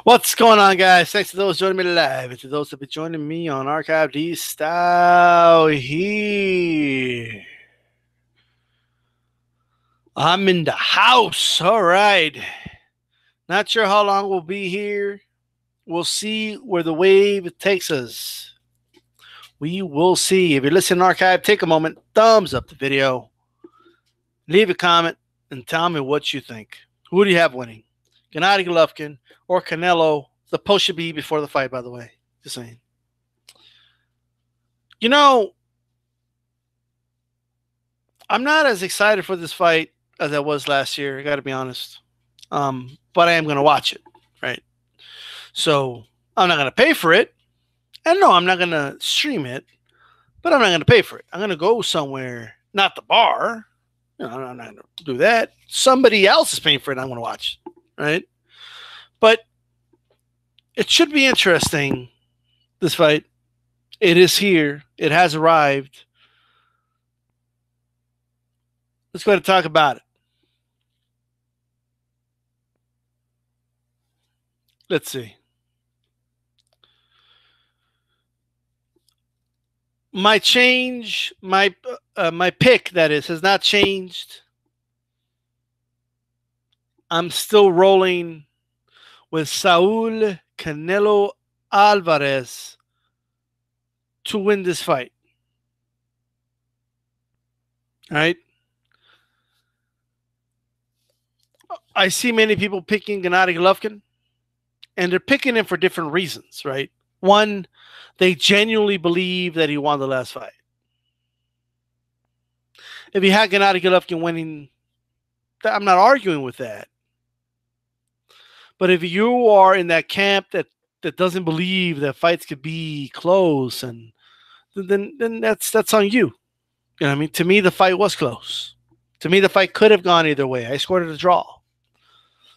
What's going on, guys? Thanks to those joining me live and to those that have been joining me on Archive D Style here. I'm in the house. All right. Not sure how long we'll be here. We'll see where the wave takes us. We will see. If you're listening to Archive, take a moment, thumbs up the video, leave a comment, and tell me what you think. Who do you have winning? Gennady Golovkin or Canelo? The post should be before the fight, by the way. Just saying. You know, I'm not as excited for this fight as I was last year. I got to be honest. But I am going to watch it, right? So I'm not going to pay for it. And no, I'm not going to stream it. But I'm not going to pay for it. I'm going to go somewhere, not the bar. You know, I'm not going to do that. Somebody else is paying for it. I'm going to watch it, right? But it should be interesting, this fight. It is here. It has arrived. Let's go ahead and talk about it. Let's see. My pick, that is, has not changed. I'm still rolling with Saul Canelo Alvarez to win this fight. All right. I see many people picking Gennady Golovkin, and they're picking him for different reasons, right? One, they genuinely believe that he won the last fight. If you had Gennady Golovkin winning, I'm not arguing with that. But if you are in that camp that doesn't believe that fights could be close, and then that's on you. You know what I mean? To me, the fight was close. To me, the fight could have gone either way. I scored it a draw.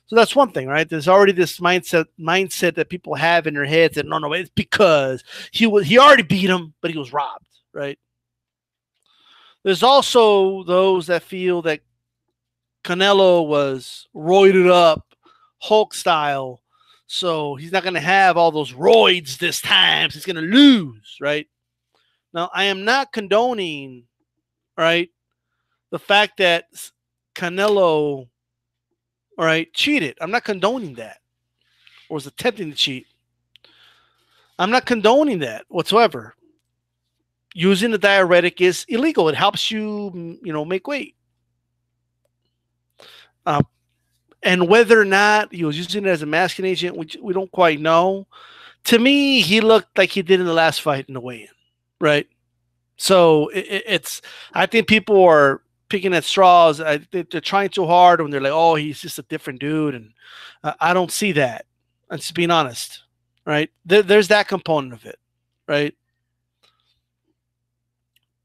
So that's one thing, right? There's already this mindset that people have in their heads that no, it's because he already beat him, but he was robbed, right? There's also those that feel that Canelo was roided up, Hulk style, so he's not going to have all those roids this time. So he's going to lose, right? Now, I am not condoning, right, the fact that Canelo, all right, cheated. I'm not condoning that, or was attempting to cheat. I'm not condoning that whatsoever. Using the diuretic is illegal. It helps you, make weight. And whether or not he was using it as a masking agent, which we don't quite know. To me, he looked like he did in the last fight in the weigh-in, right? So I think people are picking at straws. They're trying too hard when they're like, oh, he's just a different dude. And I don't see that. I'm just being honest, right? There's that component of it, right?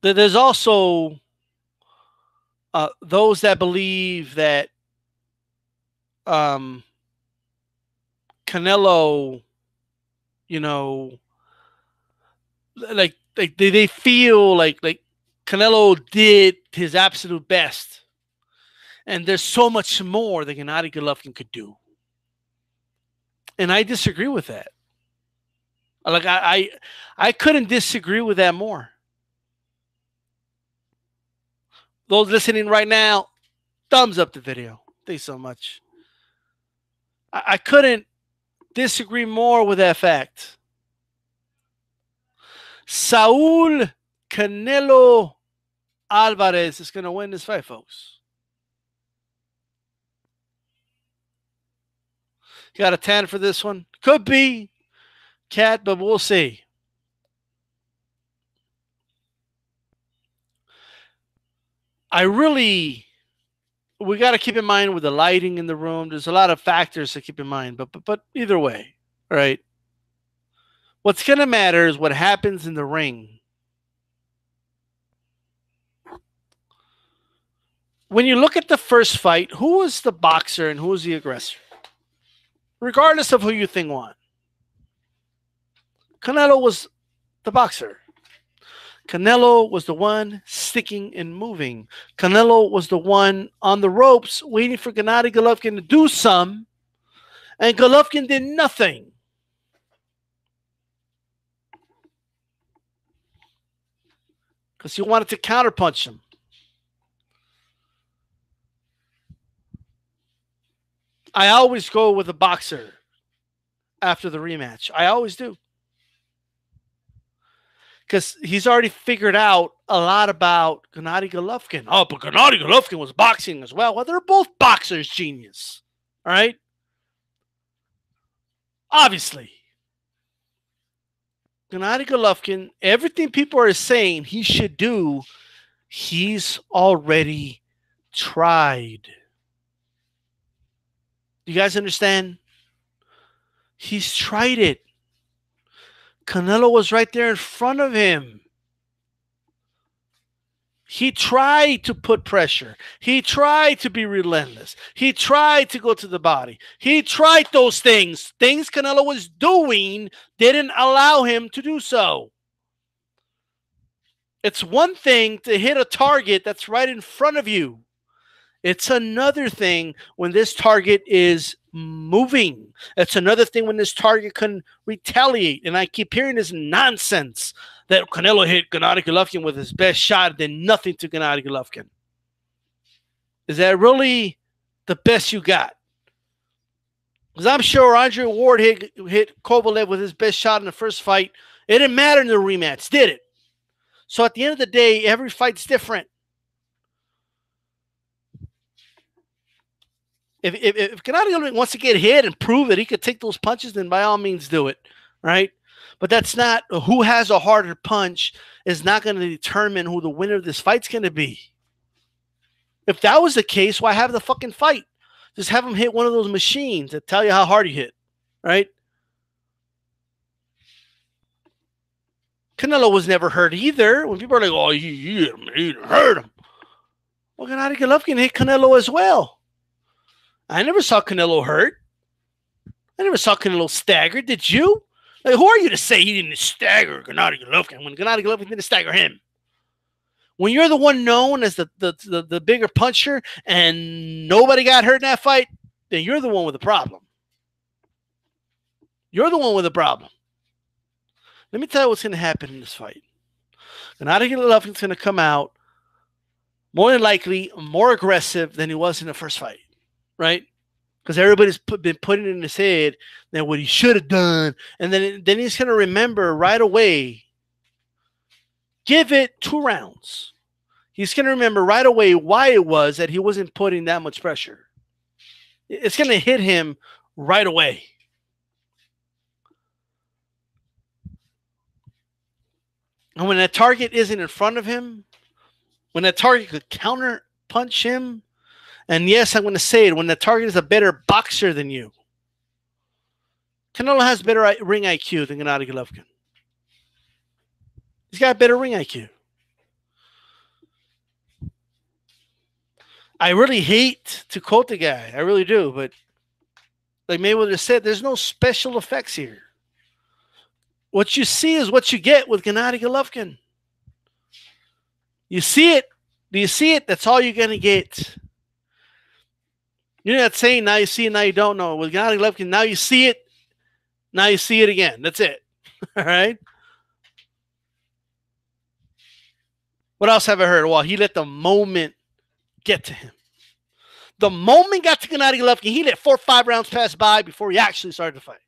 There's also those that believe that Canelo, like they feel like Canelo did his absolute best, and there's so much more that Gennady Golovkin could do, and I disagree with that. Like I couldn't disagree with that more. Those listening right now, thumbs up the video. Thanks so much. I couldn't disagree more with that fact. Saul Canelo Alvarez is going to win this fight, folks. You got a 10 for this one? Could be, Cat, but we'll see. We got to keep in mind with the lighting in the room. There's a lot of factors to keep in mind, but either way, all right. What's going to matter is what happens in the ring. When you look at the first fight, who was the boxer and who was the aggressor? Regardless of who you think won. Canelo was the boxer. Canelo was the one sticking and moving. Canelo was the one on the ropes waiting for Gennady Golovkin to do some, And Golovkin did nothing. Because he wanted to counterpunch him. I always go with a boxer after the rematch. I always do. Because he's already figured out a lot about Gennady Golovkin. Oh, but Gennady Golovkin was boxing as well. Well, they're both boxers, genius. All right? Obviously. Gennady Golovkin, everything people are saying he should do, he's already tried. You guys understand? He's tried it. Canelo was right there in front of him. He tried to put pressure. He tried to be relentless. He tried to go to the body. He tried those things. Things Canelo was doing didn't allow him to do so. It's one thing to hit a target that's right in front of you. It's another thing when this target is moving. It's another thing when this target can retaliate. And I keep hearing this nonsense that Canelo hit Gennady Golovkin with his best shot and did nothing to Gennady Golovkin. Is that really the best you got? Because I'm sure Andre Ward hit Kovalev with his best shot in the first fight. It didn't matter in the rematch, did it? So at the end of the day, every fight's different. If Gennady Golovkin wants to get hit and prove that he could take those punches, then by all means do it, right? But that's not who has a harder punch is not going to determine who the winner of this fight's going to be. If that was the case, why have the fucking fight? Just have him hit one of those machines that tell you how hard he hit, right? Canelo was never hurt either. When people are like, oh, he hurt him. Well, Gennady Golovkin hit Canelo as well. I never saw Canelo hurt. I never saw Canelo stagger. Did you? Like, who are you to say he didn't stagger Gennady Golovkin when Gennady Golovkin didn't stagger him? When you're the one known as the bigger puncher and nobody got hurt in that fight, then you're the one with the problem. You're the one with the problem. Let me tell you what's going to happen in this fight. Gennady Golovkin's going to come out more than likely more aggressive than he was in the first fight. Right? Because everybody's been putting in his head that what he should have done. And then he's going to remember right away. Give it 2 rounds. He's going to remember right away why it was that he wasn't putting that much pressure. It's going to hit him right away. And when that target isn't in front of him, when that target could counter punch him, and yes, I'm going to say it, when the target is a better boxer than you. Canelo has better ring IQ than Gennady Golovkin. He's got better ring IQ. I really hate to quote the guy. I really do. But like Mayweather said, there's no special effects here. What you see is what you get with Gennady Golovkin. You see it. Do you see it? That's all you're going to get. You're not saying now you see it, now you don't know. With Gennady Golovkin, now you see it, now you see it again. That's it. All right? What else have I heard? Well, he let the moment get to him. The moment got to Gennady Golovkin, he let 4 or 5 rounds pass by before he actually started to fight.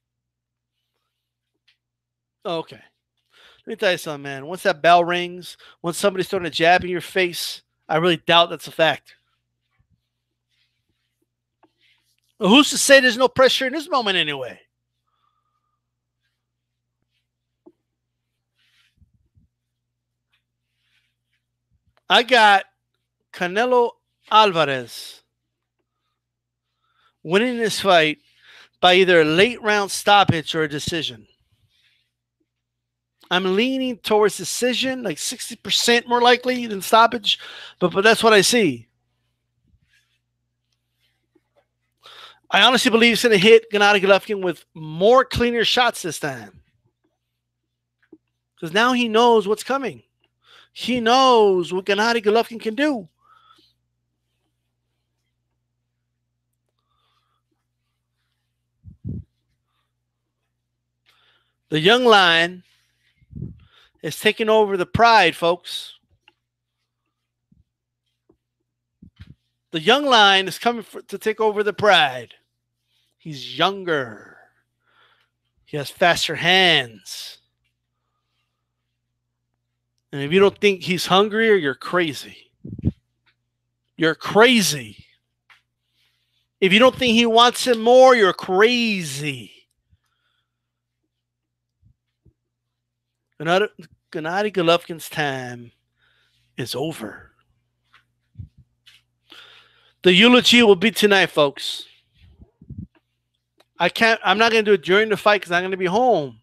Okay. Let me tell you something, man. Once that bell rings, once somebody's throwing a jab in your face, I really doubt that's a fact. Well, who's to say there's no pressure in this moment anyway? I got Canelo Alvarez winning this fight by either a late round stoppage or a decision. I'm leaning towards decision, like 60% more likely than stoppage, but that's what I see. I honestly believe he's going to hit Gennady Golovkin with more cleaner shots this time. Because now he knows what's coming. He knows what Gennady Golovkin can do. The young lion is taking over the pride, folks. The young lion is coming to take over the pride. He's younger. He has faster hands. And if you don't think he's hungrier, you're crazy. You're crazy. If you don't think he wants it more, you're crazy. Gennady Golovkin's time is over. The eulogy will be tonight, folks. I'm not going to do it during the fight because I'm going to be home.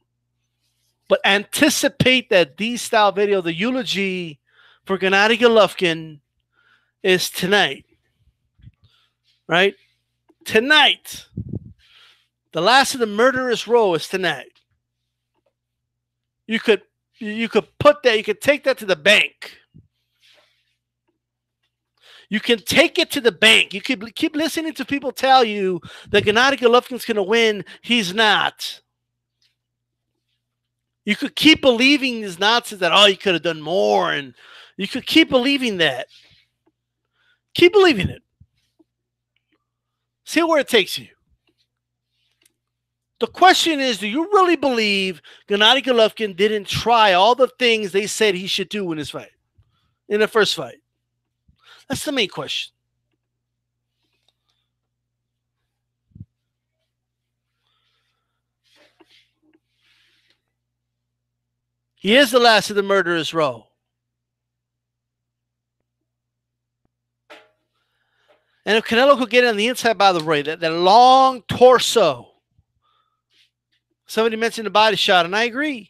But anticipate that D-style video, the eulogy for Gennady Golovkin, is tonight. Right? Tonight. The last of the murderous row is tonight. You could put that, you could take that to the bank. You can take it to the bank. You could keep listening to people tell you that Gennady Golovkin's going to win. He's not. You could keep believing these nonsense that, oh, you could have done more. And you could keep believing that. Keep believing it. See where it takes you. The question is, do you really believe Gennady Golovkin didn't try all the things they said he should do in his fight? In the first fight? That's the main question. He is the last of the murderous row. And if Canelo could get on the inside, by the way, that long torso. Somebody mentioned the body shot, and I agree.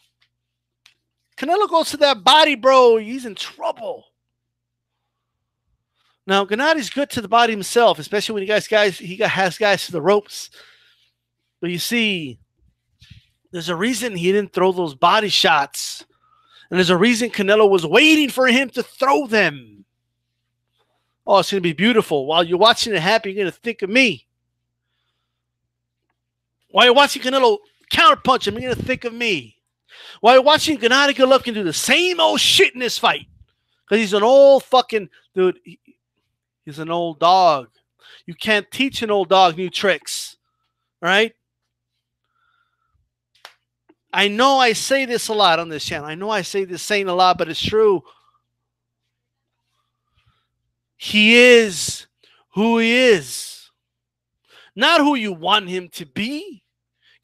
Canelo goes to that body, bro. He's in trouble. Now, Gennady's good to the body himself, especially when he has guys to the ropes. But you see, there's a reason he didn't throw those body shots. And there's a reason Canelo was waiting for him to throw them. Oh, it's going to be beautiful. While you're watching it happen, you're going to think of me. While you're watching Canelo counterpunch him, you're going to think of me. While you're watching Gennady Golovkin do the same old shit in this fight. Because he's an old fucking dude. He's an old dog. You can't teach an old dog new tricks. Right? I know I say this a lot on this channel. I know I say this saying a lot, but it's true. He is who he is. Not who you want him to be.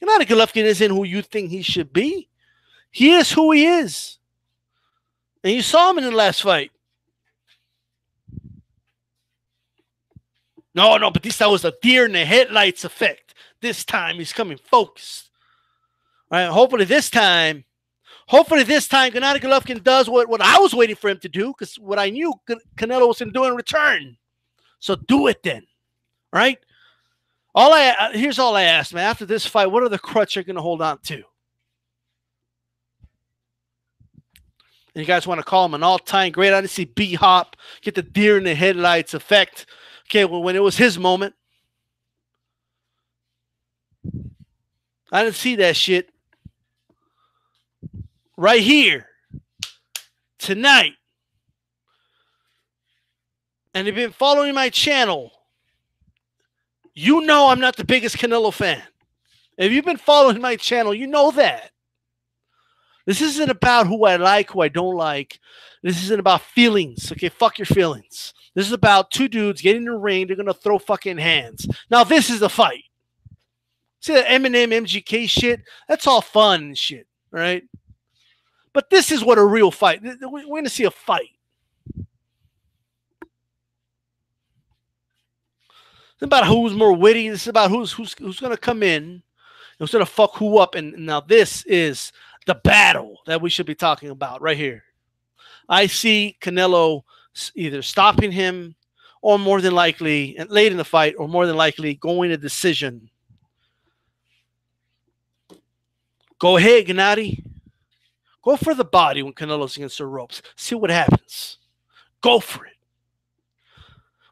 Gennady Golovkin isn't who you think he should be. He is who he is. And you saw him in the last fight. No, but that was a deer in the headlights effect. This time he's coming focused. All right, hopefully this time Gennady Golovkin does what I was waiting for him to do, because what I knew Canelo was going to do in return. So do it then. All right? Here's all I ask, man. After this fight, what are the crutch you're going to hold on to? And you guys want to call him an all-time great? I didn't see B-Hop get the deer in the headlights effect. Okay, well, when it was his moment. I didn't see that shit. Right here. Tonight. And if you've been following my channel, you know I'm not the biggest Canelo fan. If you've been following my channel, you know that. This isn't about who I like, who I don't like. This isn't about feelings. Okay, fuck your feelings. This is about two dudes getting in the ring. They're going to throw fucking hands. Now, this is a fight. See that Eminem, MGK shit? That's all fun and shit, right? But this is what a real fight. We're going to see a fight. It's about who's more witty. This is about who's going to come in, who's going to fuck who up. And now this is the battle that we should be talking about right here. I see Canelo either stopping him or more than likely, late in the fight, or more than likely going to decision. Go ahead, Gennady. Go for the body when Canelo's against the ropes. See what happens. Go for it.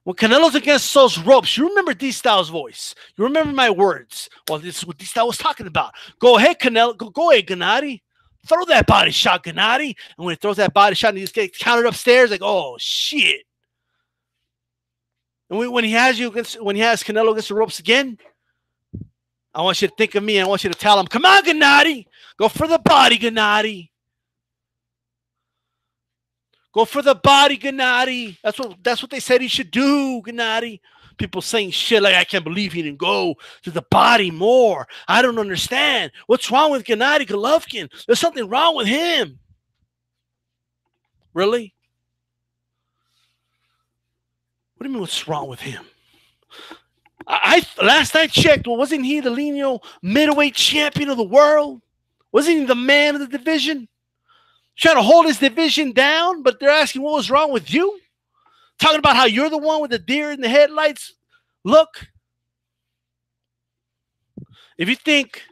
When Canelo's against those ropes, you remember D-Style's voice. You remember my words. Well, this is what D-Style was talking about. Go ahead, Canelo. Go ahead, Gennady. Throw that body shot, Gennady. And when he throws that body shot and he just gets counted upstairs, like, oh, shit. And when he has Canelo against the ropes again, I want you to think of me and I want you to tell him, come on, Gennady. Go for the body, Gennady. Go for the body, Gennady. That's what they said he should do, Gennady. People saying shit like, I can't believe he didn't go to the body more. I don't understand. What's wrong with Gennady Golovkin? There's something wrong with him. Really? What do you mean what's wrong with him? Last I checked, well, wasn't he the lineal middleweight champion of the world? Wasn't he the man of the division? Trying to hold his division down, but they're asking what was wrong with you? Talking about how you're the one with the deer in the headlights look. If you think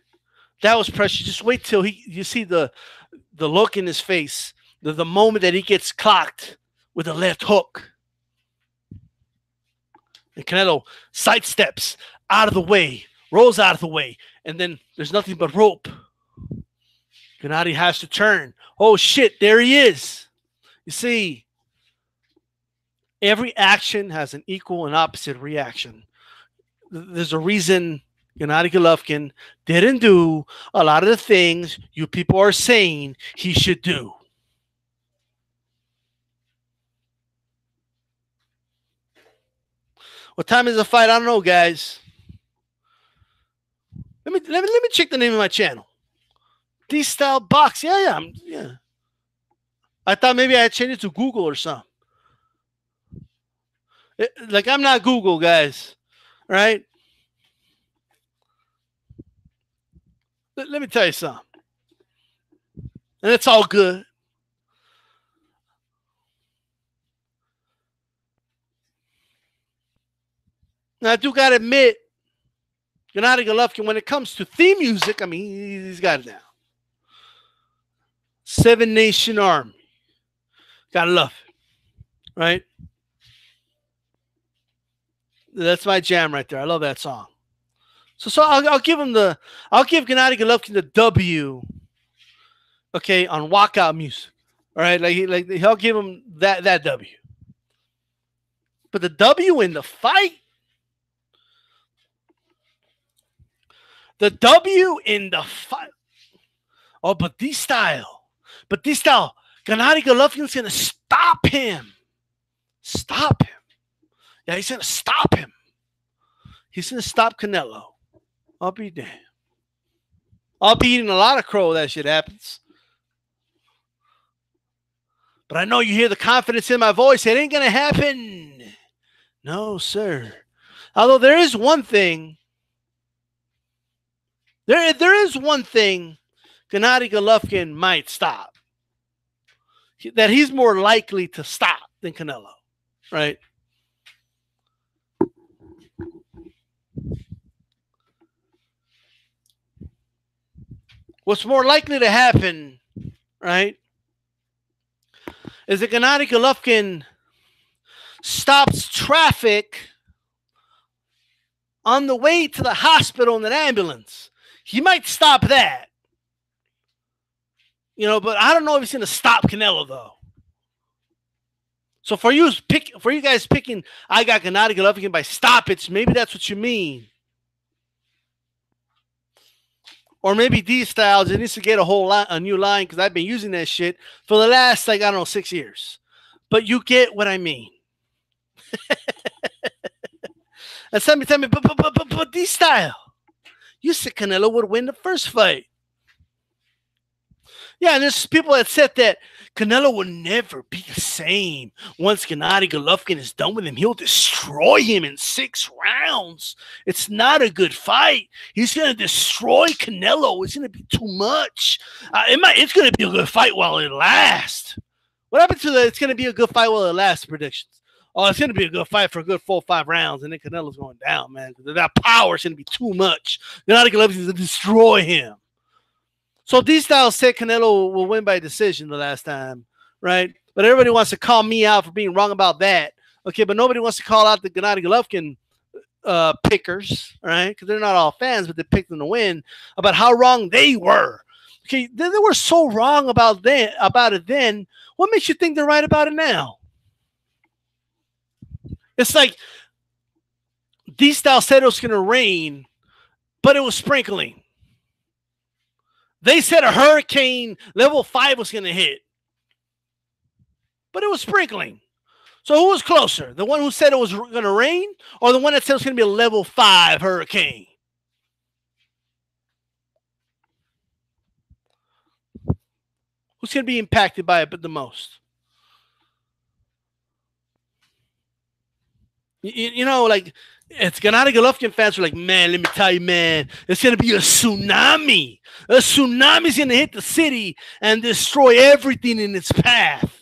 that was pressure, just wait till you see the look in his face, the moment that he gets clocked with a left hook. And Canelo sidesteps out of the way, rolls out of the way, and then there's nothing but rope. Gennady has to turn. Oh, shit, there he is. You see, every action has an equal and opposite reaction. There's a reason Gennady Golovkin didn't do a lot of the things you people are saying he should do. What time is the fight? I don't know, guys. Let me check the name of my channel. D-Style Box. Yeah. I thought maybe I had changed it to Google or something. Like, I'm not Google, guys. Right? Let me tell you something. And it's all good. Now, I do got to admit, Gennady Golovkin, when it comes to theme music, I mean, he's got it now. Seven Nation Army. Gotta love it. Right? That's my jam right there. I love that song. So I'll give Gennady Golovkin the W. Okay, on walkout music. All right, like he'll give him that W. But the W in the fight. The W in the fight. Oh, but D-Style. Gennady Golovkin's going to stop him. Stop him. Yeah, he's going to stop him. He's going to stop Canelo. I'll be damned. I'll be eating a lot of crow when that shit happens. But I know you hear the confidence in my voice. It ain't going to happen. No, sir. Although there is one thing. There is one thing Gennady Golovkin might stop. That he's more likely to stop than Canelo. Right? What's more likely to happen, right, is that Gennady Golovkin stops traffic on the way to the hospital in an ambulance. He might stop that. You know, but I don't know if he's going to stop Canelo, though. So for you guys picking, I got Gennady Golovkin by stoppage, maybe that's what you mean. Or maybe D-Styles, it needs to get a new line because I've been using that shit for the last, like, I don't know, 6 years. But you get what I mean. And tell me, but D-Style, you said Canelo would win the first fight. Yeah, and there's people that said that Canelo will never be the same. Once Gennady Golovkin is done with him, he'll destroy him in 6 rounds. It's not a good fight. He's going to destroy Canelo. It's going to be too much. It's going to be a good fight while it lasts. What happened to the it's going to be a good fight while it lasts predictions? Oh, it's going to be a good fight for a good 4 or 5 rounds, and then Canelo's going down, man. That power is going to be too much. Gennady Golovkin is going to destroy him. So D-Style said Canelo will win by decision the last time, right? But everybody wants to call me out for being wrong about that. Okay, but nobody wants to call out the Gennady Golovkin pickers, right? Because they're not all fans, but they picked them to win, about how wrong they were. Okay, they were so wrong about it then. What makes you think they're right about it now? It's like these style said it was going to rain, but it was sprinkling. They said a hurricane level 5 was going to hit, but it was sprinkling. So who was closer? The one who said it was going to rain, or the one that said it was going to be a level 5 hurricane? Who's going to be impacted by it the most? You know, like, it's Gennady Golovkin fans are like, man, let me tell you, man, it's going to be a tsunami. A tsunami's going to hit the city and destroy everything in its path.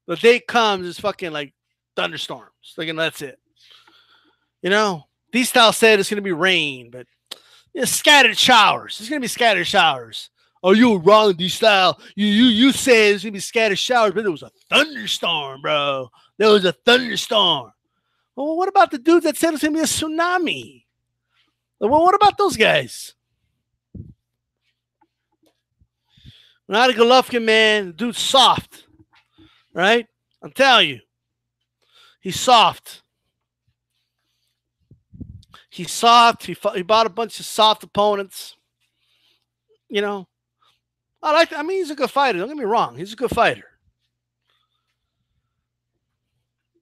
The day comes, it's fucking like thunderstorms. Like, and that's it. You know, these styles said it's going to be rain, but it's scattered showers. It's going to be scattered showers. Oh, you were wrong, D-Style. You said it's going to be scattered showers, but there was a thunderstorm, bro. There was a thunderstorm. Well, what about the dudes that said it's going to be a tsunami? Well, what about those guys? Not a Golovkin, man. The dude's soft, right? I'm telling you. He's soft. He's soft. He bought a bunch of soft opponents. You know, I mean, he's a good fighter. Don't get me wrong. He's a good fighter.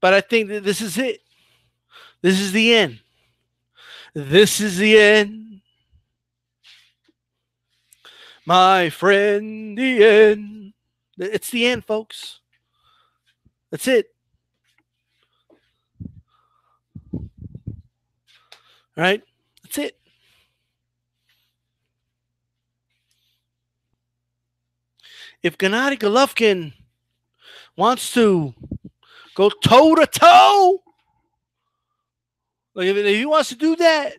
But I think that this is it. This is the end. This is the end. My friend, the end. It's the end, folks. That's it. Right? That's it. If Gennady Golovkin wants to go toe to toe, like if he wants to do that,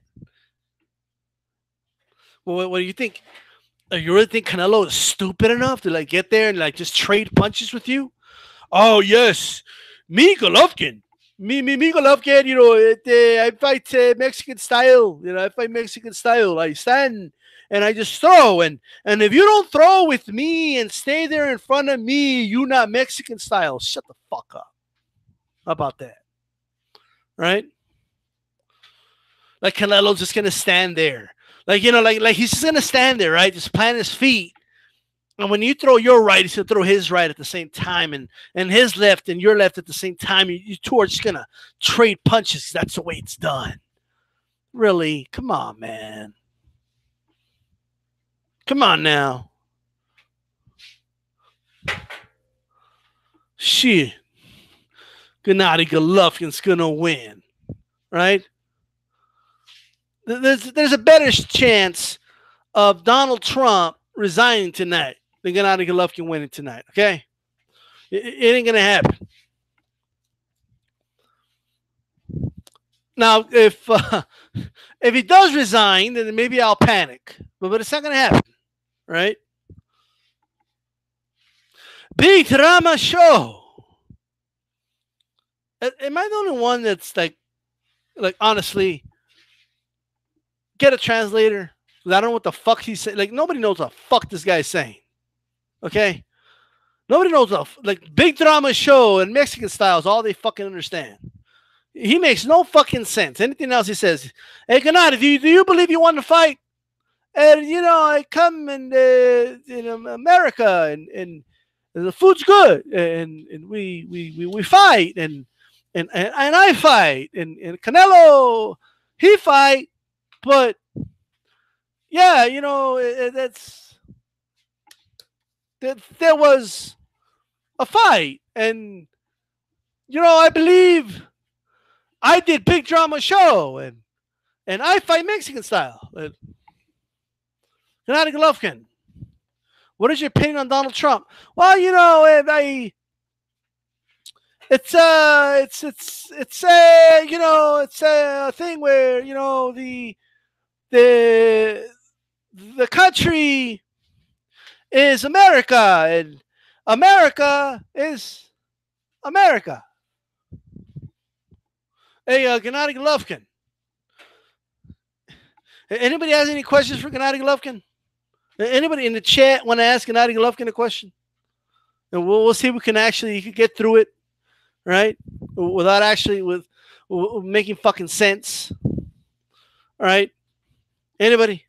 well, what do you think? You really think Canelo is stupid enough to like get there and like just trade punches with you? Oh yes, me Golovkin, me Golovkin. You know, I fight Mexican style. You know, I fight Mexican style. I stand and I just throw, and if you don't throw with me and stay there in front of me, you not Mexican style. Shut the fuck up. How about that? Right? Like Canelo's just gonna stand there. Like, you know, like he's just gonna stand there, right? Just plant his feet. And when you throw your right, he's gonna throw his right at the same time, and his left and your left at the same time. You two are just gonna trade punches. That's the way it's done. Really? Come on, man. Come on now. Shit. Gennady Golovkin's gonna win, right? There's a better chance of Donald Trump resigning tonight than Gennady Golovkin winning tonight. Okay, it ain't gonna happen. Now, if he does resign, then maybe I'll panic, but it's not gonna happen, right? Big drama show. Am I the only one that's like honestly? Get a translator. I don't know what the fuck he's saying. Like, nobody knows what the fuck this guy's saying. Okay? Nobody knows what, like, big drama show and Mexican style is all they fucking understand. He makes no fucking sense. Anything else he says, hey, Gennady, do you believe you want to fight? And, you know, I come in America and the food's good and we fight and I fight and Canelo, he fight. But yeah, you know, there was a fight, and you know, I believe I did big drama show, and I fight Mexican style. Gennady Golovkin, what is your opinion on Donald Trump? Well, you know, it's you know, it's a thing where, you know, the country is America, and America is America. Hey, Gennady Golovkin. Anybody has any questions for Gennady Golovkin? Anybody in the chat want to ask Gennady Golovkin a question? And we'll see if we can actually get through it, right? Without actually with making fucking sense. All right. Anybody?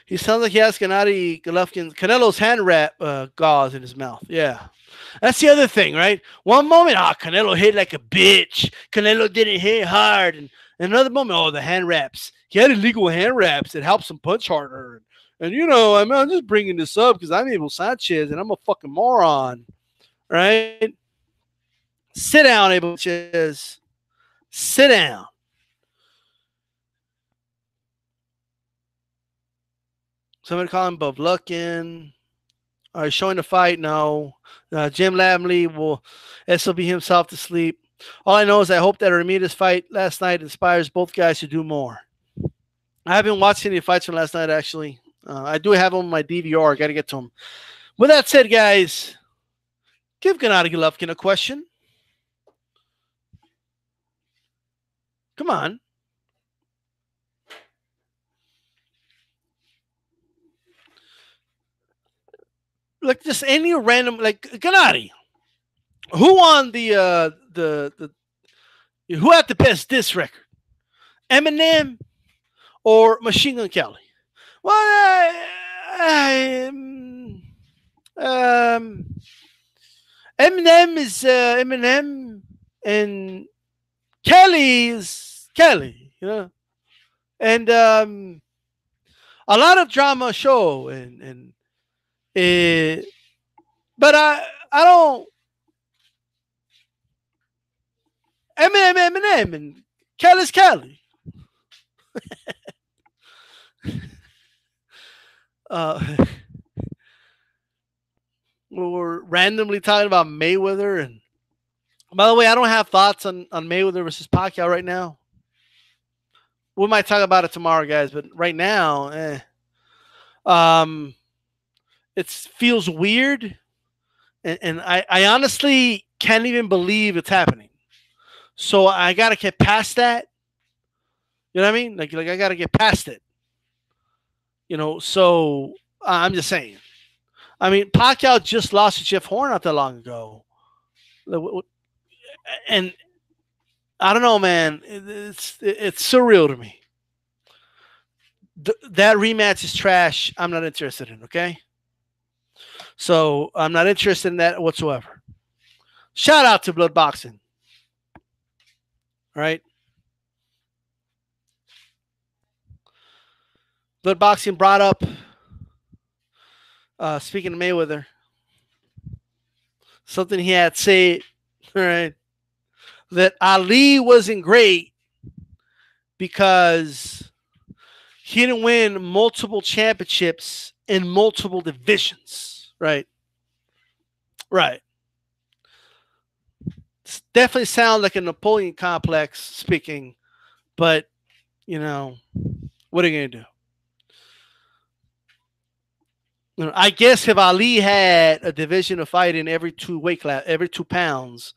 He sounds like he has Gennady Golovkin, Canelo's hand wrap gauze in his mouth. Yeah. That's the other thing, right? One moment, Canelo hit like a bitch. Canelo didn't hit hard. And another moment, the hand wraps. He had illegal hand wraps that helps him punch harder. And, I'm just bringing this up because I'm Abel Sanchez and I'm a fucking moron, right? Sit down, Abel Sanchez. Sit down. Somebody call him Bovlukin. All right, showing the fight? No. Jim Lamley will SOB himself to sleep. All I know is I hope that Ramirez fight last night inspires both guys to do more. I haven't watched any fights from last night, actually. I do have them on my DVR. I got to get to them. With that said, guys, give Gennady Golovkin a question. Come on. Like just any random, like Gennady. Who won the who had the best diss record? Eminem or Machine Gun Kelly? Well, Eminem is Eminem, and Kelly is Kelly, and a lot of drama show, and but I don't Eminem, and Kelly's Kelly. We're randomly talking about Mayweather, and by the way, I don't have thoughts on Mayweather versus Pacquiao right now. We might talk about it tomorrow, guys, but right now, it feels weird, and I honestly can't even believe it's happening. So I gotta get past that. You know what I mean? Like I gotta get past it. So I'm just saying. I mean, Pacquiao just lost to Jeff Horn not that long ago, and I don't know, man. It's surreal to me. That rematch is trash. I'm not interested in. Okay, so I'm not interested in that whatsoever. Shout out to Blood Boxing. All right. Blood Boxing brought up, speaking of Mayweather, something he had said, all right, that Ali wasn't great because he didn't win multiple championships in multiple divisions. Right. Right. It definitely sounds like a Napoleon complex speaking, but, what are you going to do? I guess if Ali had a division of fighting every 2 weight class, every 2 pounds,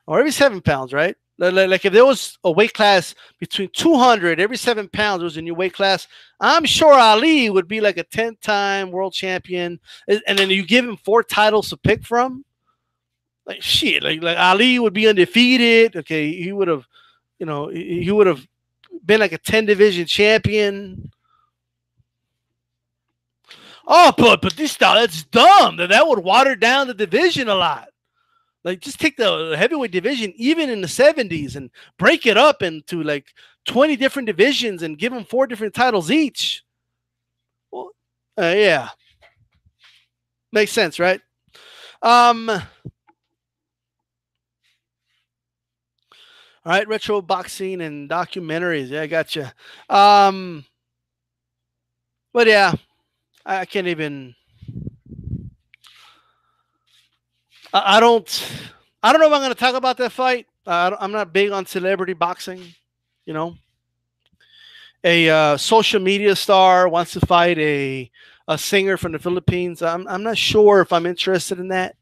or every 7 pounds, right? Like if there was a weight class between 200, every 7 pounds there was a new weight class, I'm sure Ali would be like a 10-time world champion. And then you give him 4 titles to pick from. Like shit, like Ali would be undefeated. Okay, he would have, he would have been like a 10 division champion. Oh, but this style, that's dumb. That would water down the division a lot. Like, just take the heavyweight division, even in the 70s, and break it up into like 20 different divisions and give them 4 different titles each. Well, yeah. Makes sense, right? All right, retro boxing and documentaries. Yeah, I got you. But yeah, I can't even. I don't know if I'm going to talk about that fight. I'm not big on celebrity boxing. A social media star wants to fight a a singer from the Philippines. I'm not sure if I'm interested in that.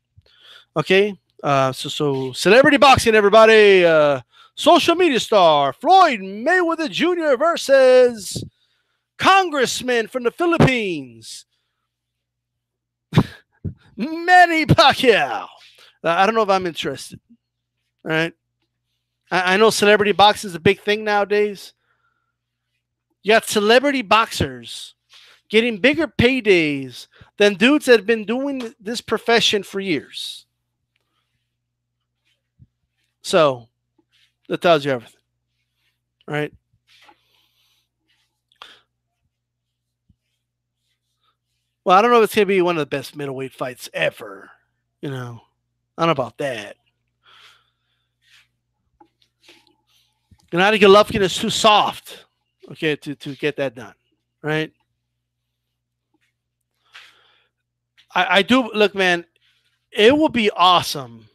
Okay. So celebrity boxing, everybody. Social media star Floyd Mayweather Jr. versus Congressman from the Philippines, Manny Pacquiao. I don't know if I'm interested. All right. I know celebrity boxing is a big thing nowadays. You got celebrity boxers getting bigger paydays than dudes that have been doing this profession for years. So that tells you everything. All right. Well, I don't know if it's going to be one of the best middleweight fights ever. I don't know about that. Gennady Golovkin is too soft, okay, to get that done, right? I do look, man. It will be awesome,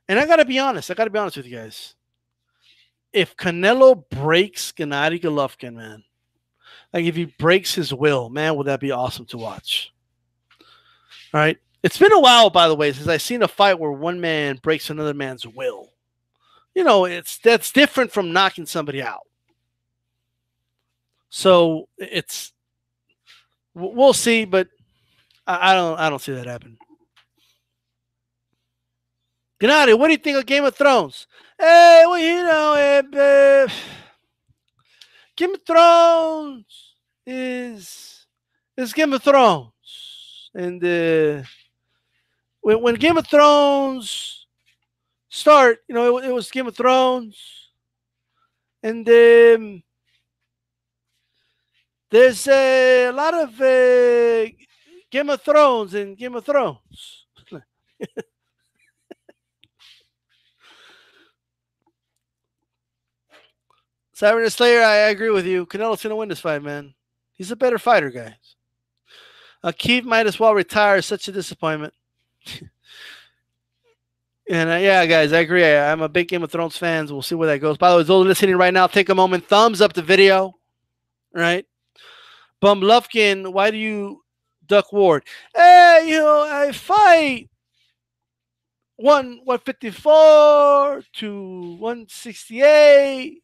and I gotta be honest. I gotta be honest with you guys. If Canelo breaks Gennady Golovkin, man, like if he breaks his will, man, would that be awesome to watch? All right. It's been a while, by the way, since I've seen a fight where one man breaks another man's will. That's different from knocking somebody out. So we'll see, but I don't see that happen. Gennady, what do you think of Game of Thrones? Hey, well, Game of Thrones is Game of Thrones, and when Game of Thrones start, it was Game of Thrones, and there's a lot of Game of Thrones and Game of Thrones. Cyber Slayer, I agree with you. Canelo's going to win this fight, man. He's a better fighter, guys. Keith might as well retire. Such a disappointment. And yeah, guys, I agree. I'm a big Game of Thrones fan. We'll see where that goes. By the way, those listening right now, take a moment, thumbs up the video. Right? Bum Lufkin, why do you duck Ward? Hey, I fight 154 to 168.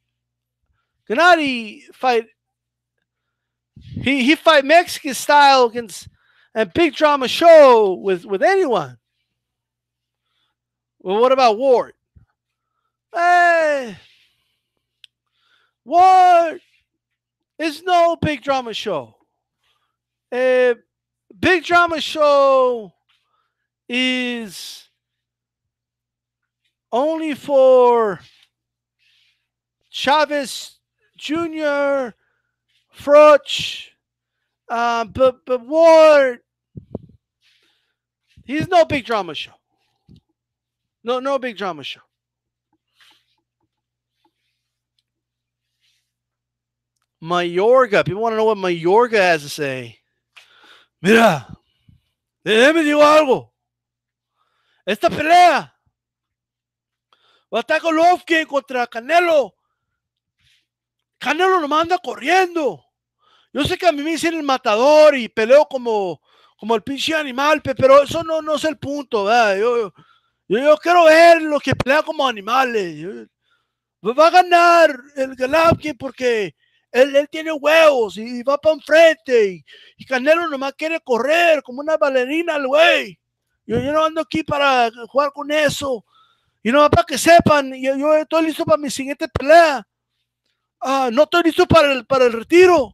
Gennady fight. He fight Mexican style against a big drama show with anyone. Well, what about Ward? Hey, Ward is no big drama show. Big drama show is only for Chavez Jr., Froch, but Ward, he's no big drama show. No big drama show. Mayorga. People want to know what Mayorga has to say. Mira, déjame digo algo. Esta pelea va a estar Golovkin contra Canelo. Canelo nomás anda corriendo. Yo sé que a mí me dicen el matador y peleo como el pinche animal, pero eso no es el punto, ¿verdad? Yo quiero ver los que pelean como animales. Va a ganar el Golovkin porque él tiene huevos y va para enfrente. Y Canelo nomás quiere correr como una bailarina, el güey. Yo no ando aquí para jugar con eso. Y no, para que sepan, yo estoy listo para mi siguiente pelea. No estoy listo para el retiro.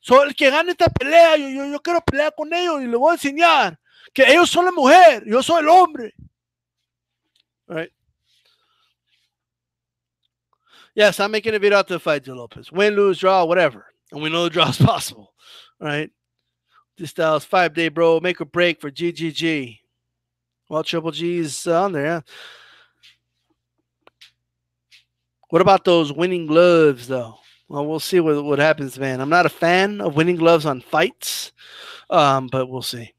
El que gane esta pelea, yo quiero pelear con ellos y les voy a enseñar que ellos son la mujer, yo soy el hombre. All right. Yes, I'm making a video out to fight Joe Lopez. Win, lose, draw, whatever. And we know the draw is possible. All right. This style's 5-day, bro. Make or break for GGG. Well, Triple G's on there, yeah. What about those winning gloves, though? Well, we'll see what happens, man. I'm not a fan of winning gloves on fights, but we'll see.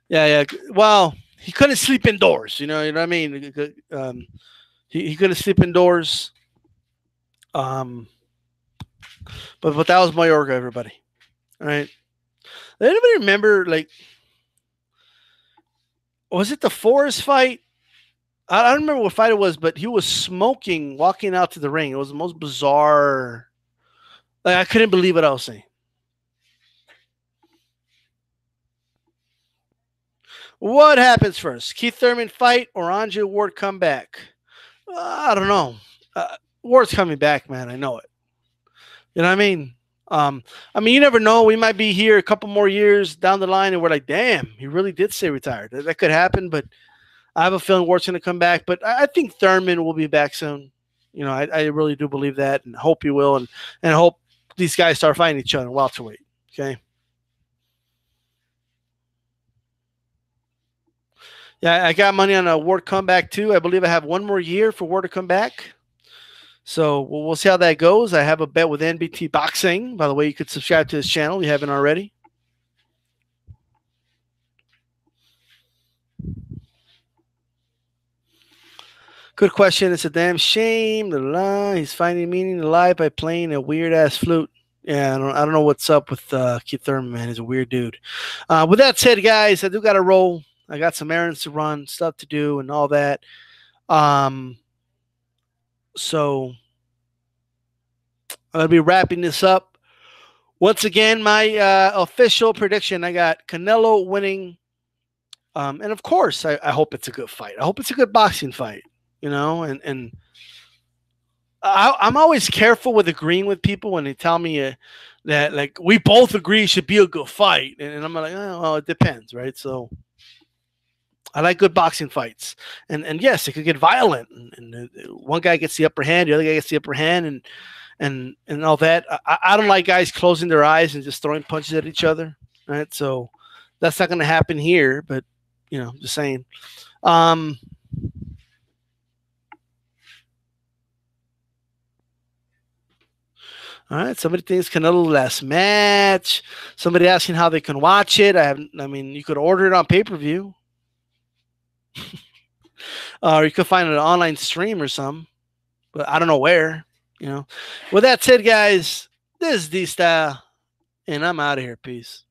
Yeah. Well, he couldn't sleep indoors. You know what I mean? He couldn't sleep indoors. But that was Mayorga, everybody. All right. Anybody remember, like, was it the Forrest fight? I don't remember what fight it was, but he was smoking walking out to the ring. It was the most bizarre. Like, I couldn't believe what I was saying. What happens first? Keith Thurman fight or Andre Ward come back? I don't know. Ward's coming back, man. I know it. You know what I mean? You never know. We might be here a couple more years down the line, and we're like, damn, he really did stay retired. That could happen, but I have a feeling Ward's going to come back. But I think Thurman will be back soon. You know, I really do believe that, and hope he will, and hope these guys start fighting each other in welterweight. Okay. Yeah, I got money on a Ward comeback too. I believe I have one more year for Ward to come back. So we'll see how that goes. I have a bet with NBT Boxing. By the way, you could subscribe to this channel if you haven't already. Good question. It's a damn shame. He's finding meaning in life by playing a weird ass flute. Yeah, I don't know what's up with Keith Thurman, man. He's a weird dude. With that said, guys, I do got to roll. I got some errands to run, stuff to do, and all that. So I'm going to be wrapping this up. Once again, my official prediction, I got Canelo winning. And of course, I hope it's a good fight. I hope it's a good boxing fight, you know, and I'm always careful with agreeing with people when they tell me that, like, we both agree it should be a good fight. And I'm like, oh, well, it depends, right? So I like good boxing fights. And yes, it could get violent. And one guy gets the upper hand, the other guy gets the upper hand, and all that. I don't like guys closing their eyes and just throwing punches at each other, right? So that's not going to happen here, but, you know, just saying. All right. Somebody thinks Canelo last match. Somebody asking how they can watch it. You could order it on pay-per-view. Or you could find an online stream or something, but I don't know where, you know. With that said, guys, this is D-Style, and I'm out of here. Peace.